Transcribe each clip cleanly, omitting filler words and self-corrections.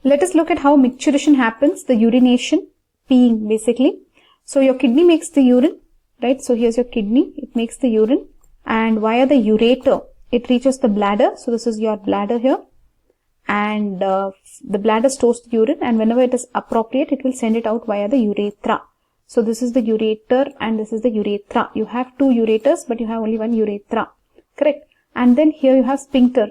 let us look at how micturition happens, the urination, peeing basically. So your kidney makes the urine, right? So here's your kidney, it makes the urine, and via the ureter, it reaches the bladder. So this is your bladder here, and the bladder stores the urine, and whenever it is appropriate, it will send it out via the urethra. So this is the ureter and this is the urethra. You have two ureters, but you have only one urethra, correct? And then here you have sphincter,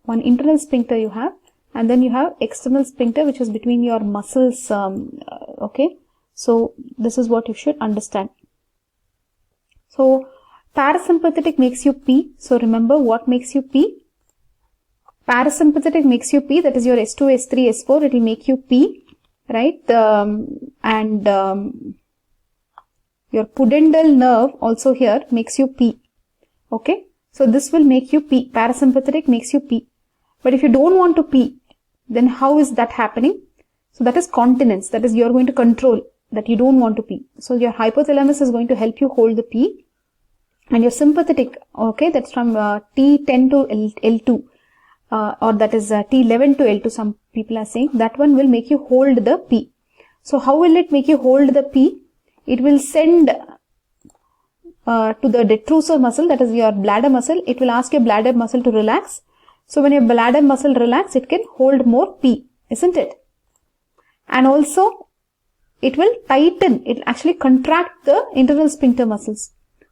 one internal sphincter you have, and then you have external sphincter, which is between your muscles, okay? So this is what you should understand. So parasympathetic makes you pee. So remember what makes you pee? Parasympathetic makes you pee, that is your S2, S3, S4, it will make you pee, right? Your pudendal nerve also here makes you pee, okay? So this will make you pee. Parasympathetic makes you pee. But if you don't want to pee, then how is that happening? So that is continence, that is you are going to control that you don't want to pee. So your hypothalamus is going to help you hold the pee, and your sympathetic, okay, that's from T10 to L2, or that is T11 to L2, some people are saying, that one will make you hold the pee. So how will it make you hold the pee? It will send to the detruser muscle, that is your bladder muscle. It will ask your bladder muscle to relax. So when your bladder muscle relax, it can hold more pee, isn't it? And also it will tighten, it will actually contract the internal sphincter muscles.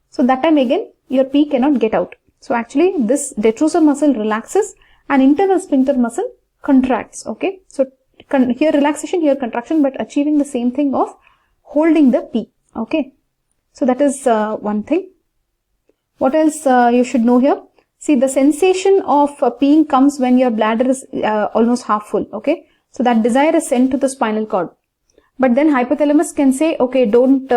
So that time again your pee cannot get out. So actually this detruser muscle relaxes and internal sphincter muscle contracts, okay? So here relaxation, here contraction, but achieving the same thing of holding the pee, okay? So that is one thing. What else you should know here? See, the sensation of peeing comes when your bladder is almost half full, okay? So that desire is sent to the spinal cord. But then hypothalamus can say, okay, don't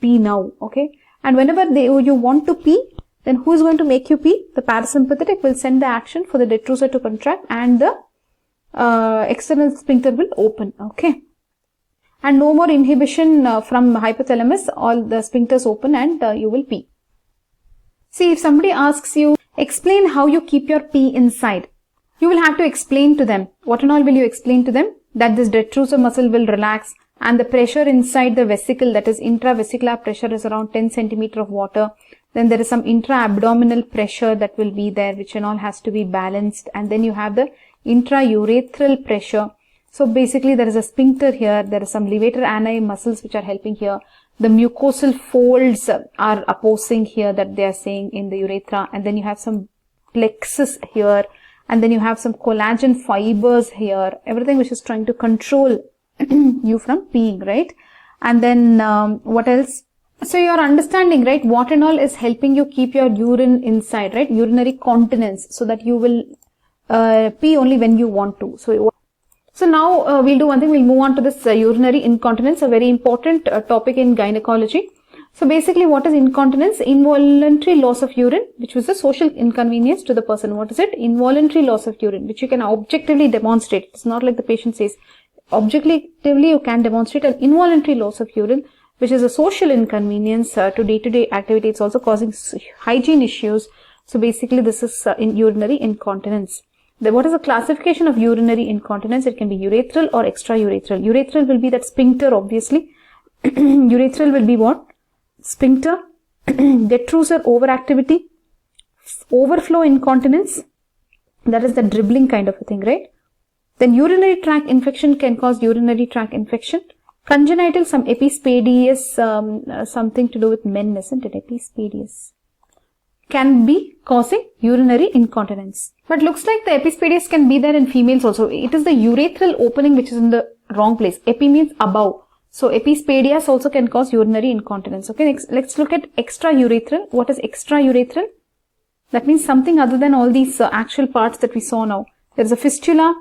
pee now, okay? And whenever you want to pee, then who is going to make you pee? The parasympathetic will send the action for the detruser to contract, and the external sphincter will open, okay? And no more inhibition from hypothalamus, all the sphincters open and you will pee. See, if somebody asks you, explain how you keep your pee inside, you will have to explain to them. What and all will you explain to them? That this detruser muscle will relax, and the pressure inside the vesicle, that is intravesicular pressure, is around 10 centimeter of water. Then there is some intra-abdominal pressure that will be there, which and all has to be balanced. And then you have the intra-urethral pressure. So basically there is a sphincter here, there is some levator ani muscles which are helping here. The mucosal folds are opposing here, that they are saying in the urethra. And then you have some plexus here. And then you have some collagen fibers here. Everything which is trying to control you from peeing, right? And then what else? So you are understanding, right? What and all is helping you keep your urine inside, right? Urinary continence, so that you will pee only when you want to. So now we'll do one thing, we'll move on to this urinary incontinence, a very important topic in gynecology. So basically what is incontinence? Involuntary loss of urine, which was a social inconvenience to the person. What is it? Involuntary loss of urine, which you can objectively demonstrate. It's not like the patient says. Objectively you can demonstrate an involuntary loss of urine, which is a social inconvenience to day-to-day activity. It's also causing hygiene issues. So basically this is in urinary incontinence. What is the classification of urinary incontinence? It can be urethral or extraurethral. Urethral will be that sphincter, obviously. Urethral will be what? Sphincter. Detruser overactivity. Overflow incontinence. That is the dribbling kind of a thing, right? Then urinary tract infection can cause urinary tract infection. Congenital, some epispadias, something to do with men, isn't it? Epispadias can be causing urinary incontinence. But looks like the epispadias can be there in females also. It is the urethral opening which is in the wrong place. Epi means above. So epispadias also can cause urinary incontinence. Okay, next let's look at extraurethral. What is extraurethral? That means something other than all these actual parts that we saw now. There is a fistula.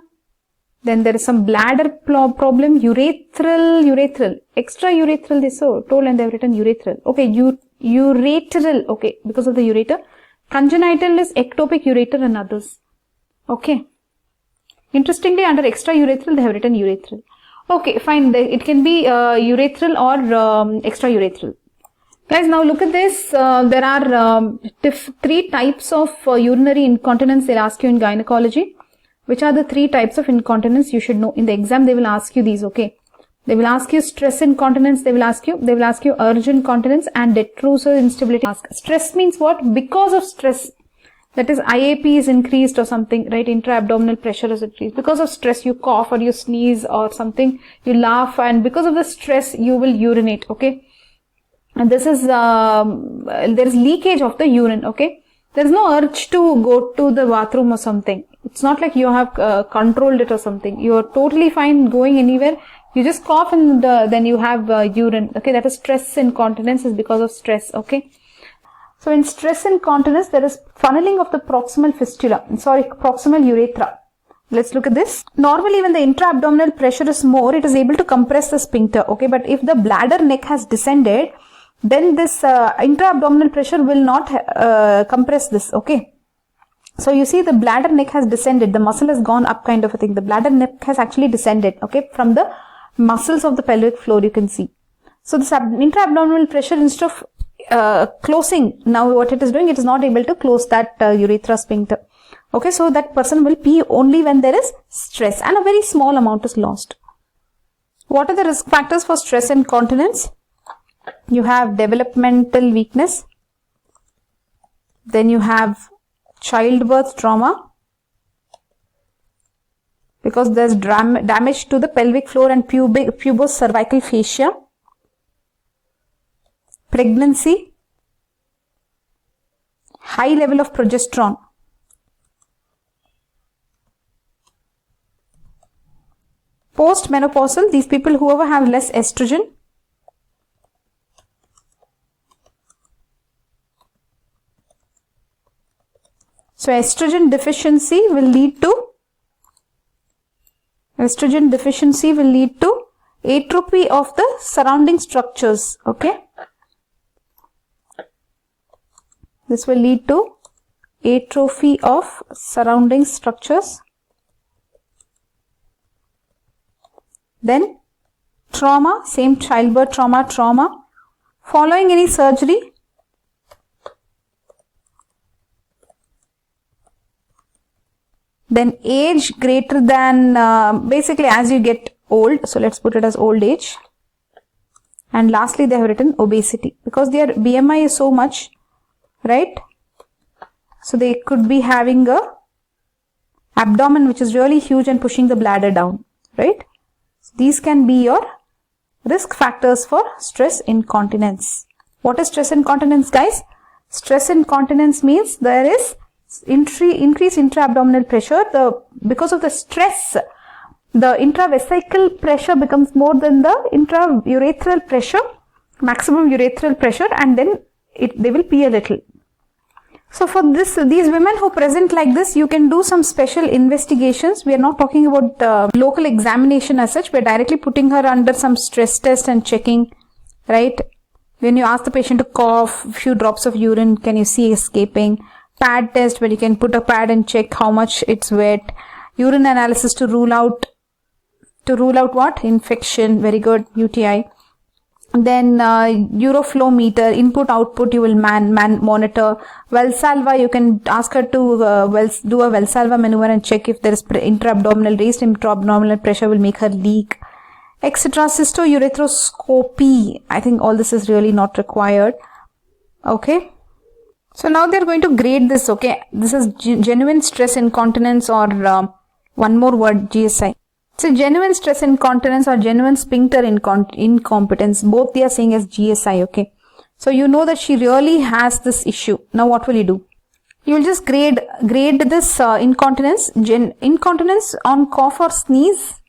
Then there is some bladder problem. Urethral. Extraurethral they so told and they have written urethral. Okay, ureteral. Okay, because of the ureter. Congenital is ectopic ureter and others. Okay. Interestingly, under extraurethral they have written urethral. Okay, fine. It can be urethral or extraurethral. Guys, now look at this. There are 3 types of urinary incontinence they'll ask you in gynecology. Which are the 3 types of incontinence you should know? In the exam, they will ask you these, okay? They will ask you stress incontinence, they will ask you urge incontinence and Detruser instability. Stress means what? Because of stress. That is, IAP is increased or something, right? Intra-abdominal pressure is increased. Because of stress, you cough or you sneeze or something, you laugh, and because of the stress, you will urinate, okay? And this is, there is leakage of the urine, okay? There is no urge to go to the bathroom or something. It's not like you have controlled it or something. You are totally fine going anywhere. You just cough and then you have urine, okay? That is stress incontinence, is because of stress, okay? So in stress incontinence, there is funneling of the proximal urethra. Let's look at this. Normally, when the intra-abdominal pressure is more, it is able to compress the sphincter, okay? But if the bladder neck has descended, then this intra-abdominal pressure will not compress this, okay? So you see the bladder neck has descended, the muscle has gone up kind of a thing. The bladder neck has actually descended, okay? From the muscles of the pelvic floor, you can see. So this intra-abdominal pressure, instead of closing, now what it is doing, it is not able to close that urethra sphincter. Okay, so that person will pee only when there is stress and a very small amount is lost. What are the risk factors for stress incontinence? You have developmental weakness. Then you have childbirth trauma, because there's damage to the pelvic floor and pubocervical fascia. Pregnancy, high level of progesterone, post-menopausal, these people whoever have less estrogen, so estrogen deficiency will lead to atrophy of the surrounding structures, okay? This will lead to atrophy of surrounding structures. Then trauma, same childbirth trauma. Following any surgery, then age greater than, basically as you get old, so let's put it as old age. And lastly, they have written obesity, because their BMI is so much, right? So they could be having a abdomen which is really huge and pushing the bladder down, right? So these can be your risk factors for stress incontinence. What is stress incontinence, guys? Stress incontinence means there is increased intra-abdominal pressure. Because of the stress, the intravesical pressure becomes more than the intra-urethral pressure, maximum urethral pressure, and then they will pee a little. So for these women who present like this, you can do some special investigations. We are not talking about local examination as such. We are directly putting her under some stress test and checking, right? When you ask the patient to cough, few drops of urine, can you see escaping? Pad test, where you can put a pad and check how much it's wet. Urine analysis to rule out what? Infection, very good, UTI. Then Euroflow meter, input output you will monitor. Valsalva, you can ask her to do a Valsalva maneuver and check if there is raised intra-abdominal pressure will make her leak, etc. Cystourethroskopy, I think all this is really not required. Okay, so now they're going to grade this. Okay, this is genuine stress incontinence, or one more word, GSI. So genuine stress incontinence or genuine sphincter incompetence, both they are saying as GSI, okay. So you know that she really has this issue. Now what will you do? You will just grade this incontinence. Incontinence on cough or sneeze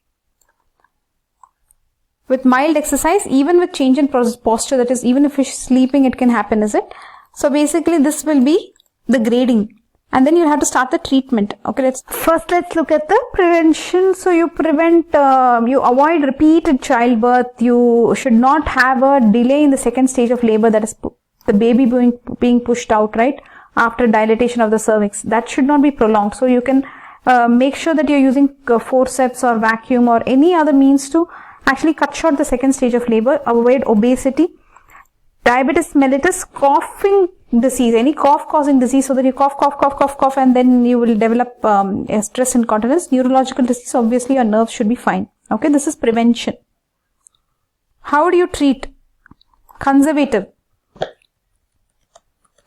with mild exercise, even with change in posture, that is, even if she's sleeping, it can happen, is it? So basically this will be the grading. And then you have to start the treatment. Okay, let's look at the prevention. So you you avoid repeated childbirth. You should not have a delay in the second stage of labor, that is the baby being pushed out, right? After dilatation of the cervix. That should not be prolonged. So you can make sure that you're using forceps or vacuum or any other means to actually cut short the second stage of labor. Avoid obesity. Diabetes mellitus, coughing disease, any cough causing disease, so that you cough and then you will develop stress incontinence. Neurological disease, obviously your nerves should be fine. Okay, this is prevention. How do you treat? Conservative.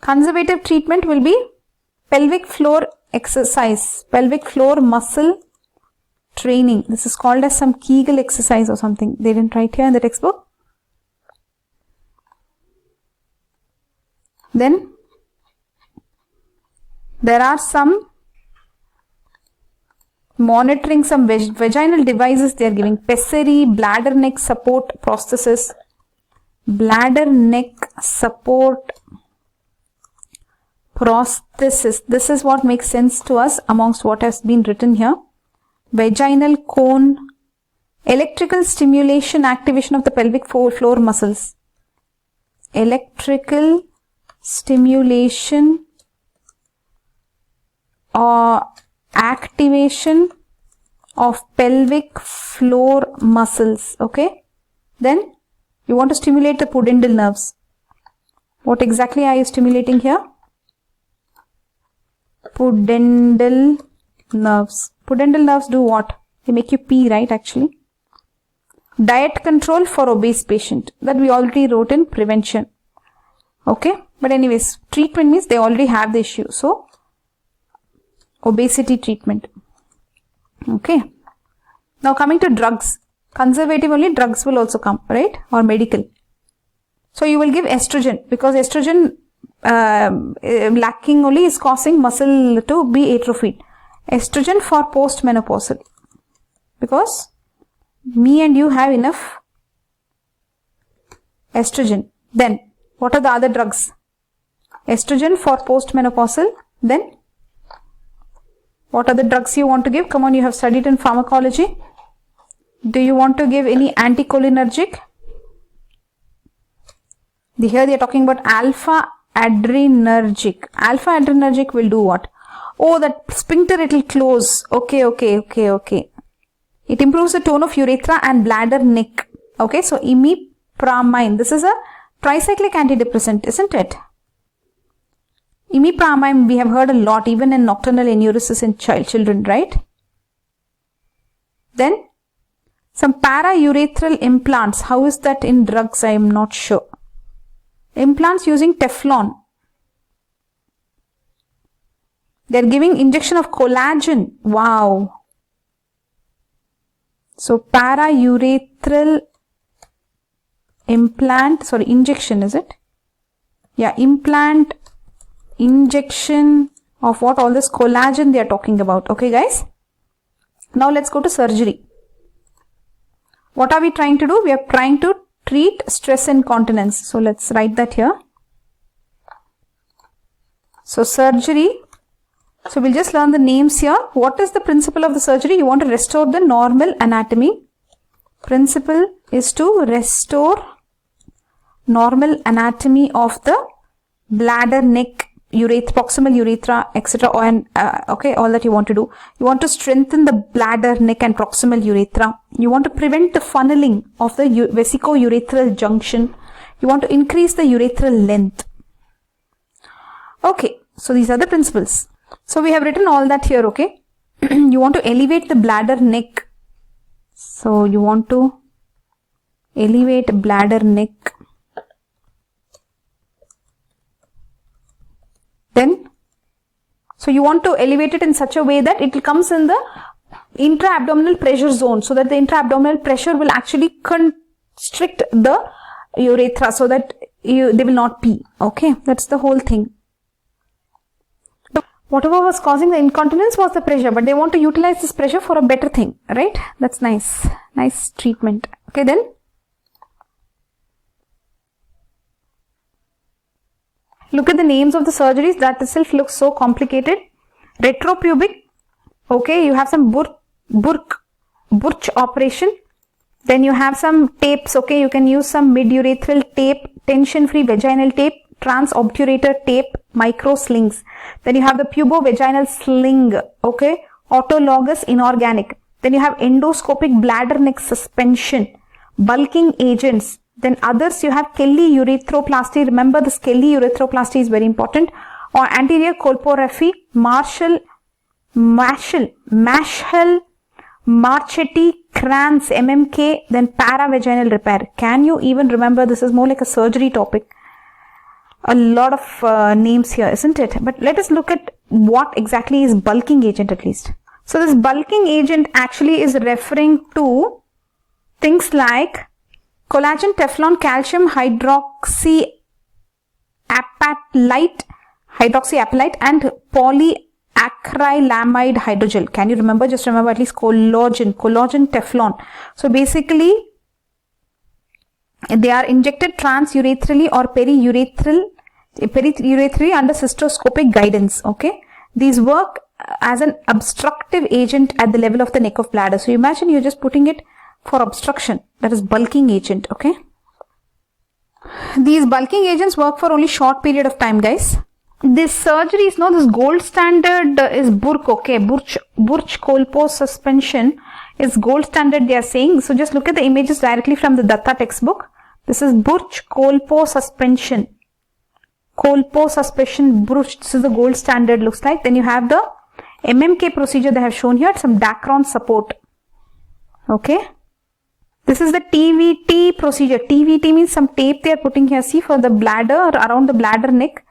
Conservative treatment will be pelvic floor exercise, pelvic floor muscle training. This is called as some Kegel exercise or something. They didn't write here in the textbook. Then there are some monitoring, some vaginal devices they are giving. Pessary, bladder neck support prosthesis, bladder neck support prosthesis. This is what makes sense to us amongst what has been written here. Vaginal cone, electrical stimulation, activation of the pelvic floor muscles. Electrical stimulation or activation of pelvic floor muscles. Okay. Then you want to stimulate the pudendal nerves. What exactly are you stimulating here? Pudendal nerves. Pudendal nerves do what? They make you pee, right, actually. Diet control for obese patient. That we already wrote in prevention. Okay. But anyways, treatment means they already have the issue. So, obesity treatment. Okay. Now coming to drugs. Conservative only, drugs will also come, right? Or medical. So you will give estrogen, because estrogen lacking only is causing muscle to be atrophied. Estrogen for postmenopausal. Because me and you have enough estrogen. Then, what are the other drugs? Estrogen for postmenopausal. Then, what are the drugs you want to give? Come on, you have studied in pharmacology. Do you want to give any anticholinergic? Here they are talking about alpha adrenergic. Alpha adrenergic will do what? Oh, that sphincter, it will close. Okay. It improves the tone of urethra and bladder neck. Okay, so imipramine. This is a tricyclic antidepressant, isn't it? Imipramine we have heard a lot, even in nocturnal enuresis in children, right? Then some paraurethral implants. How is that in drugs? I am not sure. Implants using Teflon. They are giving injection of collagen. Wow. So paraurethral implant, sorry, injection, is it? Yeah, implant, injection of what? All this collagen they are talking about. Okay, guys. Now let's go to surgery. What are we trying to do? We are trying to treat stress incontinence. So let's write that here. So surgery. So we'll just learn the names here. What is the principle of the surgery? You want to restore the normal anatomy. Principle is to restore normal anatomy of the bladder, neck, urethra, proximal urethra, etc. Okay, all that you want to do. You want to strengthen the bladder, neck and proximal urethra. You want to prevent the funneling of the vesico-urethral junction. You want to increase the urethral length. Okay, so these are the principles. So we have written all that here, okay. You want to elevate the bladder, neck. So you want to elevate bladder, neck. Then, so you want to elevate it in such a way that it comes in the intra-abdominal pressure zone, so that the intra-abdominal pressure will actually constrict the urethra, so that they will not pee. Okay, that's the whole thing. Whatever was causing the incontinence was the pressure, but they want to utilize this pressure for a better thing, right? That's nice. Nice treatment. Okay, then. Look at the names of the surgeries. That itself looks so complicated. Retropubic. Okay, you have some Burch operation. Then you have some tapes. Okay, you can use some mid-urethral tape, tension-free vaginal tape, transobturator tape, micro slings. Then you have the pubo-vaginal sling. Okay, autologous inorganic. Then you have endoscopic bladder neck suspension, bulking agents. Then others, you have Kelly urethroplasty. Remember, this Kelly urethroplasty is very important. Or anterior colporrhaphy, Marshall Marchetti Kranz MMK, then paravaginal repair. Can you even remember? This is more like a surgery topic. A lot of names here, isn't it? But let us look at what exactly is bulking agent at least. So this bulking agent actually is referring to things like collagen, Teflon, calcium, hydroxyapatite, and polyacrylamide hydrogel. Can you remember? Just remember at least collagen, Teflon. So basically, they are injected transurethral or periurethral under cystoscopic guidance. Okay, these work as an obstructive agent at the level of the neck of bladder. So imagine you're just putting it for obstruction. That is bulking agent. Okay, these bulking agents work for only short period of time, guys. This surgery is this gold standard is Burke. Okay, Burch Colpo suspension is gold standard, they are saying. So just look at the images directly from the Datta textbook. This is Burch Colpo suspension. Burch. This is the gold standard looks like. Then you have the MMK procedure they have shown here, some Dacron support. Okay. This is the TVT procedure. TVT means some tape they are putting here, see, for the bladder or around the bladder neck.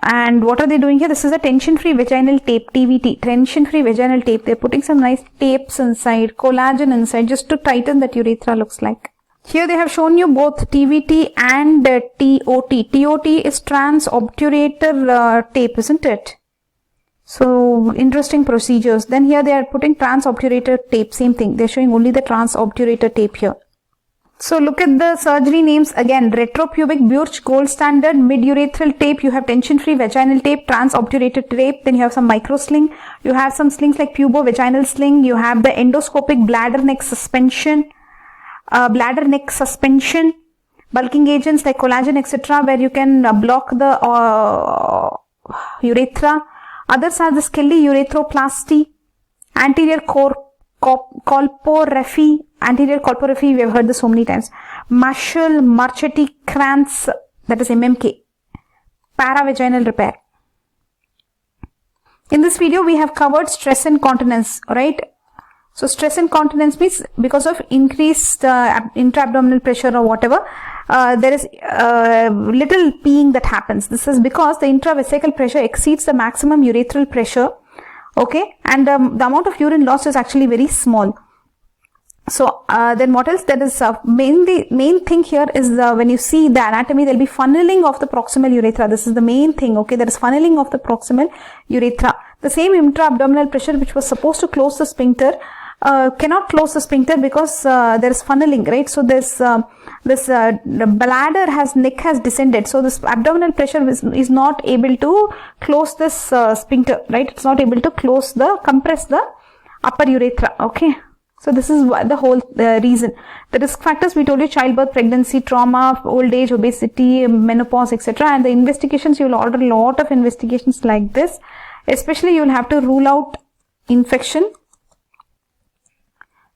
And what are they doing here? This is a tension-free vaginal tape, TVT, tension-free vaginal tape. They're putting some nice tapes inside, collagen inside, just to tighten that urethra looks like. Here they have shown you both TVT and TOT. TOT is transobturator tape, isn't it? So, interesting procedures. Then here they are putting transobturator tape, same thing. They're showing only the transobturator tape here. So look at the surgery names again. Retropubic Burch gold standard, mid-urethral tape, you have tension-free vaginal tape, transobturator tape, then you have some micro sling, you have some slings like pubo-vaginal sling, you have the endoscopic bladder neck suspension, bulking agents like collagen, etc., where you can block the urethra. Others are the Kelly urethroplasty, anterior colporrhaphy, we have heard this so many times. Marchetti Kranz, that is MMK, paravaginal repair. In this video, we have covered stress incontinence, right? So stress incontinence means because of increased intra-abdominal pressure or whatever, there is little peeing that happens. This is because the intravesical pressure exceeds the maximum urethral pressure. Okay, and the amount of urine lost is actually very small. So then what else? That is main thing here is when you see the anatomy, there will be funneling of the proximal urethra. This is the main thing. Okay, there is funneling of the proximal urethra. The same intra-abdominal pressure which was supposed to close the sphincter cannot close the sphincter because there is funneling, right? So this bladder neck has descended. So this abdominal pressure is not able to close this sphincter, right? It's not able to compress the upper urethra. Okay. So this is the whole reason. The risk factors we told you: childbirth, pregnancy, trauma, old age, obesity, menopause, etc. And the investigations, you will order a lot of investigations like this. Especially you will have to rule out infection.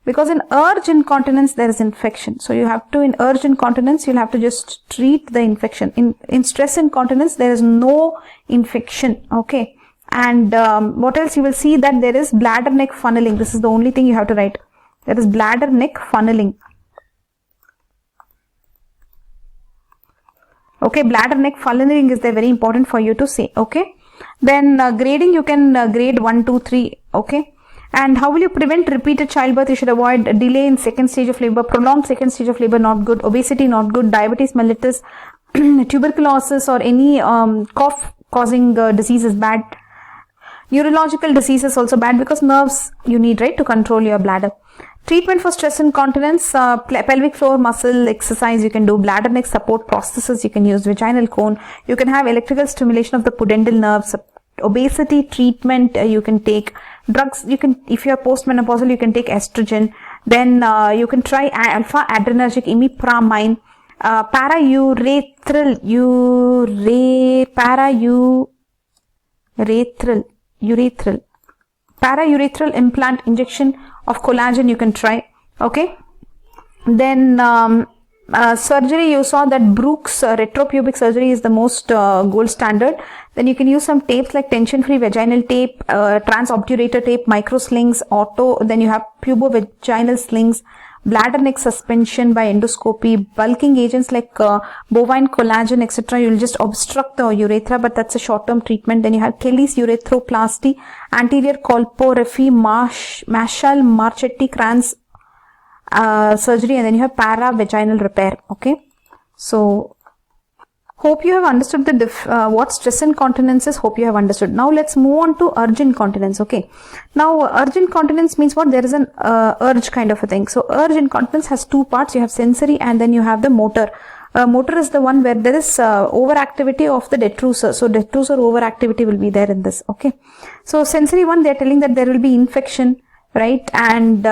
Because in urge incontinence, there is infection. So you have to, in urge incontinence, you'll have to just treat the infection. In stress incontinence, there is no infection. Okay. And what else? You will see that there is bladder neck funneling. This is the only thing you have to write. There is bladder neck funneling. Okay. Bladder neck funneling is there, very important for you to say. Okay. Then grading, you can grade 1, 2, 3. Okay. And how will you prevent repeated childbirth? You should avoid delay in second stage of labor, prolonged second stage of labor, not good, obesity, not good, diabetes mellitus, tuberculosis or any cough causing disease is bad. Neurological disease is also bad because nerves you need, right, to control your bladder. Treatment for stress incontinence, pelvic floor muscle exercise you can do, bladder neck support prosthesis you can use, vaginal cone, you can have electrical stimulation of the pudendal nerves, obesity treatment you can take, drugs you can, if you are postmenopausal you can take estrogen, then you can try alpha adrenergic imipramine, paraurethral implant injection of collagen you can try. Okay. Then surgery, you saw that Brooks retropubic surgery is the most gold standard. Then you can use some tapes like tension-free vaginal tape, transobturator tape, microslings, auto. Then you have pubovaginal slings, bladder neck suspension by endoscopy, bulking agents like bovine collagen, etc. You'll just obstruct the urethra, but that's a short-term treatment. Then you have Kelly's urethroplasty, anterior colporrhaphy, Marshall Marchetti Kranz surgery, and then you have paravaginal repair. Okay, so hope you have understood the what stress incontinence is. Hope you have understood. Now let's move on to urge incontinence. Okay, now urge incontinence means what? There is an urge kind of a thing. So urge incontinence has two parts. You have sensory and then you have the motor. Motor is the one where there is overactivity of the detruser. So detruser overactivity will be there in this. Okay, so sensory one, they are telling that there will be infection, right, and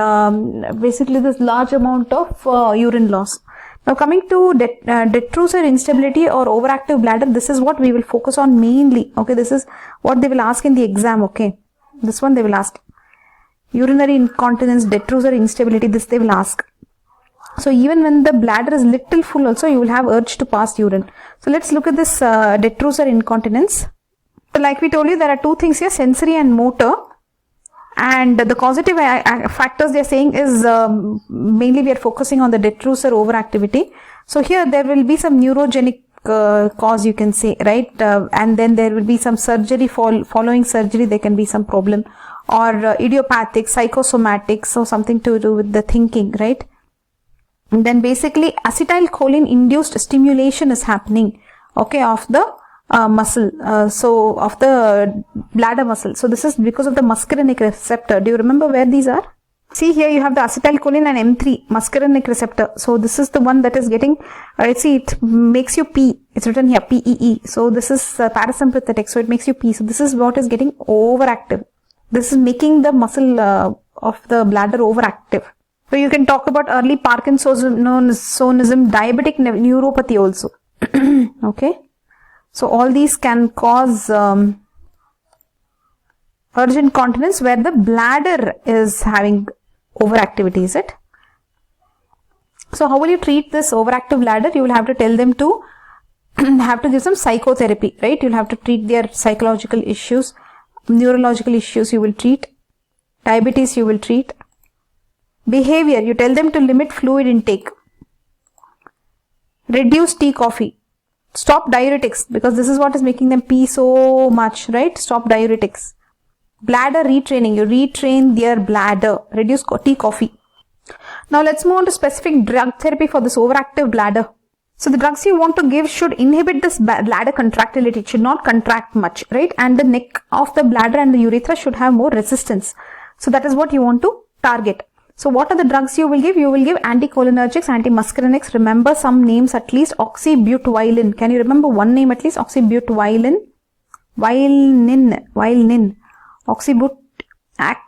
basically this large amount of urine loss. Now coming to detruser instability or overactive bladder, this is what we will focus on mainly. Okay, this is what they will ask in the exam. Okay, this one they will ask. Urinary incontinence, detruser instability, this they will ask. So even when the bladder is little full also, you will have urge to pass urine. So let's look at this detruser incontinence. So like we told you, there are two things here, sensory and motor. And the causative factors they are saying is mainly we are focusing on the detruser overactivity. So here there will be some neurogenic cause, you can say, right? And then there will be some surgery, following surgery there can be some problem, or idiopathic, psychosomatic, so something to do with the thinking, right? And then basically acetylcholine induced stimulation is happening, okay, of the muscle, so of the bladder muscle. So this is because of the muscarinic receptor. Do you remember where these are? See here you have the acetylcholine and M3 muscarinic receptor. So this is the one that is getting, see it makes you pee. It's written here PEE. So this is parasympathetic. So it makes you pee. So this is what is getting overactive. This is making the muscle of the bladder overactive. So you can talk about early Parkinsonism, diabetic neuropathy also. Okay. So all these can cause urge incontinence where the bladder is having overactivity, is it? So how will you treat this overactive bladder? You will have to tell them to have to give some psychotherapy, right? You'll have to treat their psychological issues, neurological issues you will treat, diabetes you will treat. Behavior, you tell them to limit fluid intake, reduce tea, coffee, stop diuretics because this is what is making them pee so much, right? Stop diuretics. Bladder retraining, you retrain their bladder, reduce tea, coffee. Now let's move on to specific drug therapy for this overactive bladder. So the drugs you want to give should inhibit this bladder contractility. It should not contract much, right? And the neck of the bladder and the urethra should have more resistance. So that is what you want to target. So what are the drugs you will give? You will give anticholinergics, antimuscarinics. Remember some names at least. Oxybutylin. Can you remember one name at least? Oxybutylin.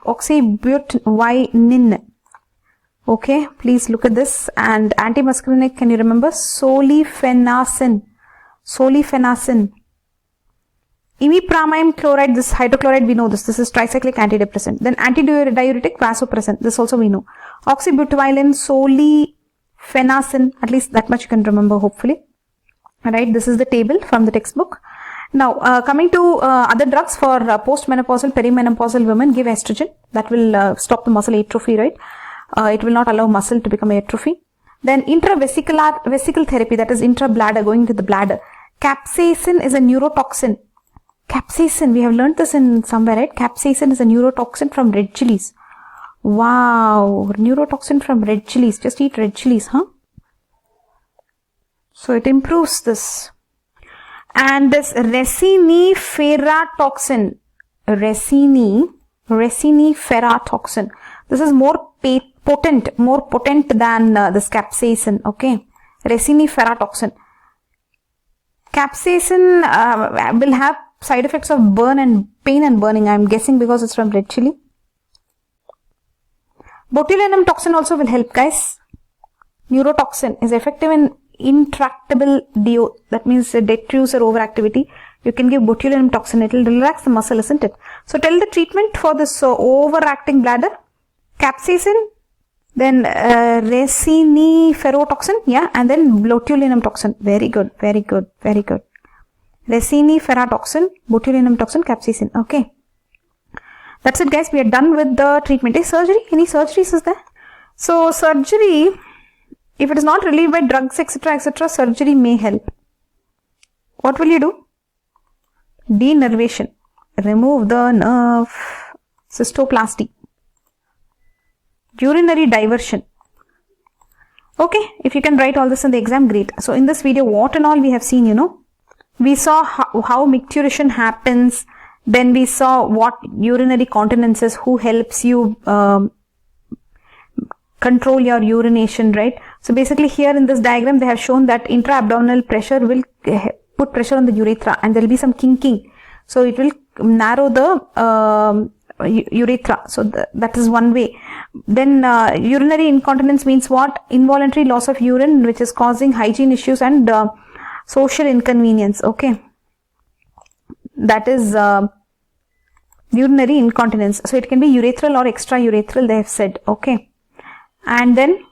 Oxybutylin. Okay, please look at this. And antimuscarinic, can you remember? Solifenacin. Imipramine chloride, this hydrochloride, we know this. This is tricyclic antidepressant. Then antidiuretic, vasopressin. This also we know. Oxybutylin, solifenacin, at least that much you can remember hopefully. Alright, this is the table from the textbook. Now, coming to other drugs for postmenopausal, perimenopausal women, give estrogen. That will stop the muscle atrophy, right? It will not allow muscle to become atrophy. Then intravesical therapy, that is intra-bladder, going to the bladder. Capsaicin is a neurotoxin. Capsaicin, we have learnt this in somewhere, right? Capsaicin is a neurotoxin from red chilies. Wow, neurotoxin from red chilies. Just eat red chilies, huh? So it improves this. And this resiniferatoxin. Resiniferatoxin. This is more potent than this capsaicin, okay? Resiniferatoxin. Capsaicin will have side effects of pain and burning, I am guessing because it's from red chili. Botulinum toxin also will help, guys. Neurotoxin is effective in intractable DO, that means detruser overactivity. You can give botulinum toxin, it will relax the muscle, isn't it? So tell the treatment for this overacting bladder. Capsaicin, Then resiniferotoxin, yeah, and then botulinum toxin. Very good, very good, very good. Resiniferatoxin, botulinum toxin, capsaicin. Okay. That's it, guys. We are done with the treatment. Surgery? Any surgeries is there? So surgery, if it is not relieved by drugs, etc., etc., surgery may help. What will you do? Denervation. Remove the nerve. Cystoplasty. Urinary diversion. Okay, if you can write all this in the exam, great. So in this video, what and all we have seen, we saw how micturition happens. Then we saw what urinary continence is, who helps you control your urination, right? So basically here in this diagram, they have shown that intra-abdominal pressure will put pressure on the urethra and there will be some kinking. So it will narrow the urethra. So that is one way. Then urinary incontinence means what? Involuntary loss of urine, which is causing hygiene issues and social inconvenience. Okay. That is urinary incontinence. So it can be urethral or extra-urethral, they have said. Okay. And then,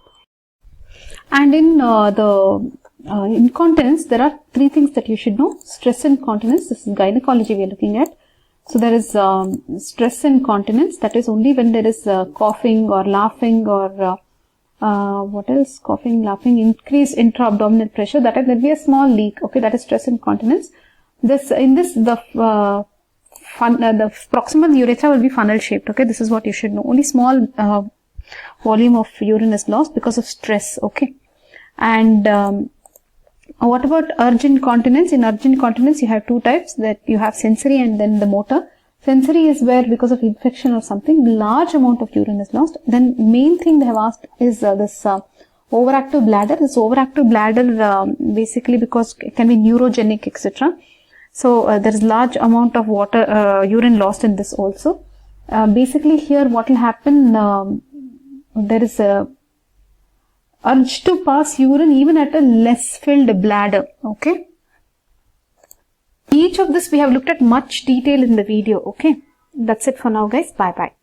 and in the incontinence, there are three things that you should know. Stress incontinence, this is gynecology we are looking at. So there is stress incontinence, that is only when there is coughing or laughing or what else? Coughing, laughing, increased intra-abdominal pressure, that is, there will be a small leak. Okay, that is stress incontinence. The proximal urethra will be funnel shaped. Okay, this is what you should know. Only small volume of urine is lost because of stress. Okay, and what about urge incontinence? In urge incontinence, you have two types, that you have sensory and then the motor. Sensory is where because of infection or something, large amount of urine is lost. Then main thing they have asked is this overactive bladder. This overactive bladder basically because it can be neurogenic, etc. So there is large amount of urine lost in this also. Basically here what will happen, there is a urge to pass urine even at a less filled bladder. Okay. Each of this we have looked at much detail in the video. Okay. That's it for now, guys. Bye bye.